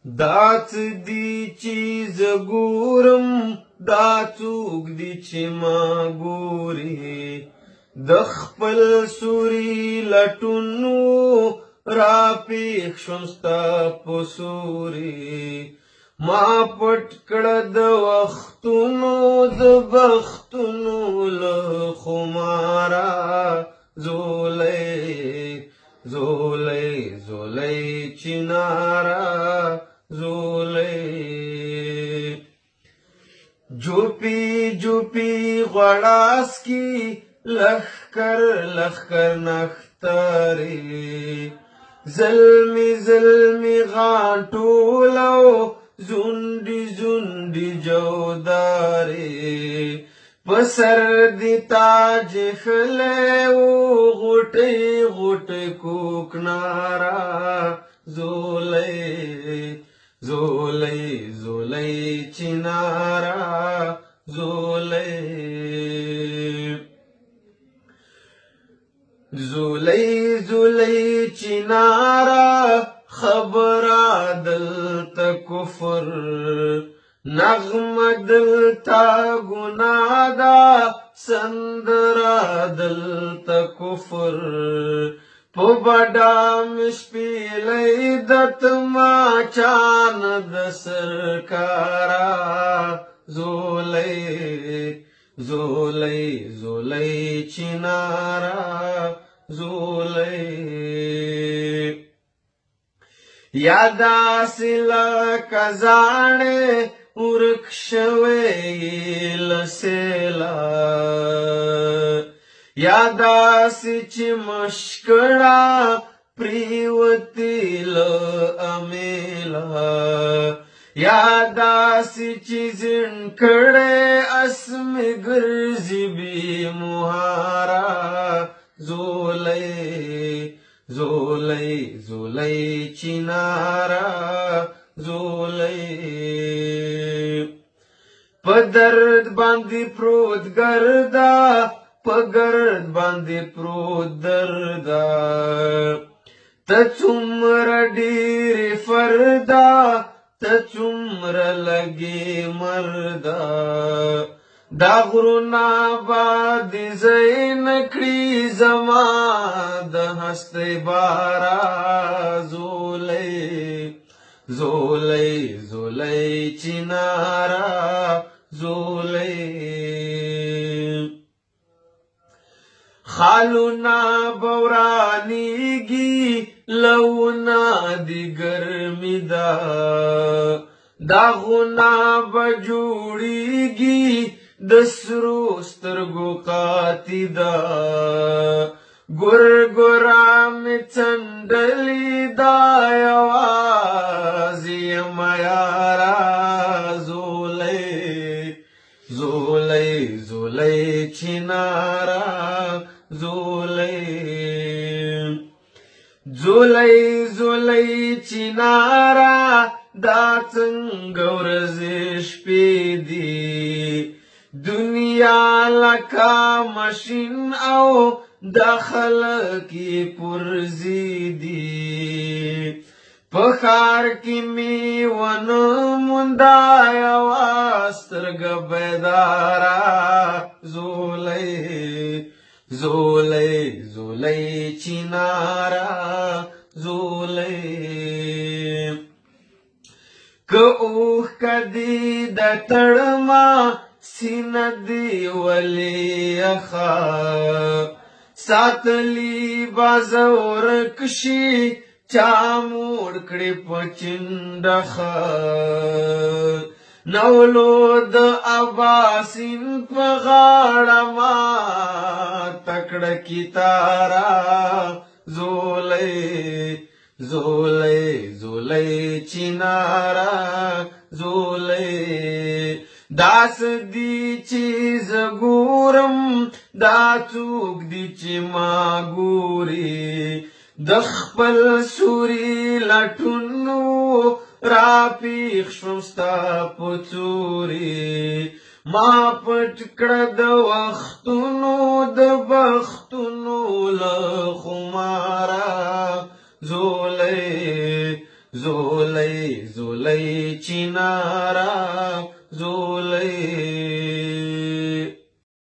دا څه دي چې زه ګورم دا څوک دي چې ما ګوري د خپل سوري لټونو را پیښ شوم ستا په سوري ما پټ کړه د وختونو د بختونو له خماره زولۍ زولۍ زولۍ چناره زولۍ جوپی جوپی غړاس کی لخکر لخکر نختاری زلمی زلمی غانټولو زوندی زوندی جوداری پسر دی تاج خلیو غوٹی غوٹی کوکنارا زولی زولی زولی چنارا زولی زولی زولی چنارا خبرا دلتا کفر نغم دلتا گنادا سندرا دلتا کفر پو بڑا مشپیلی دت ما چاند سرکارا زولی زولی زولی چنارا زولی یادا سلا کزانے ورکشوی لسیلا یادا سچ مشکڑا پریوتی لأمیلا یادا سچ زنکڑے اسم گرزی بی مہارا زولی زولی زولی چنارا زولی پا درد باندی پرود گردا پا گرد باندی پرود دردا تا چمر دیر فردا تا چمر لگی مردا دا غرونا باد زینکڑی زما د هستی بارا زولی زولی زولی چنارا زولی خالونا بورانیگی لونا دی گرمی دا داغونا بجوڑیگی دسرو سترگو قاتی دا گرگرام چندلی دا یوازی میارا زولی زولی زولی چنارا زولی زولی زولی چنارا دا څنګه ورځې شپې دي دنیا لکه ماشین او د خلک یې پرزې دي په ښار کې مې ونه مونده یوه سترګه بیداره زولی زولی زولی چناره زولی که اوخ کدی د تړما سینه دی ولی یخا ساتلی بازور کشي چا موړ کړي پچندخه نولو د اباسین په غاړه ما تکړه کی تارا زولی زولی زولی چنارا زولی داس دی چیز گورم دا څوک دی چې ما ګوري د خپل سوري لټونو را پیښ شوم ستا په څوري ما پټ کړه د وختونو د بختونو له خماره زولی زولۍ زولۍ چینارا زولۍ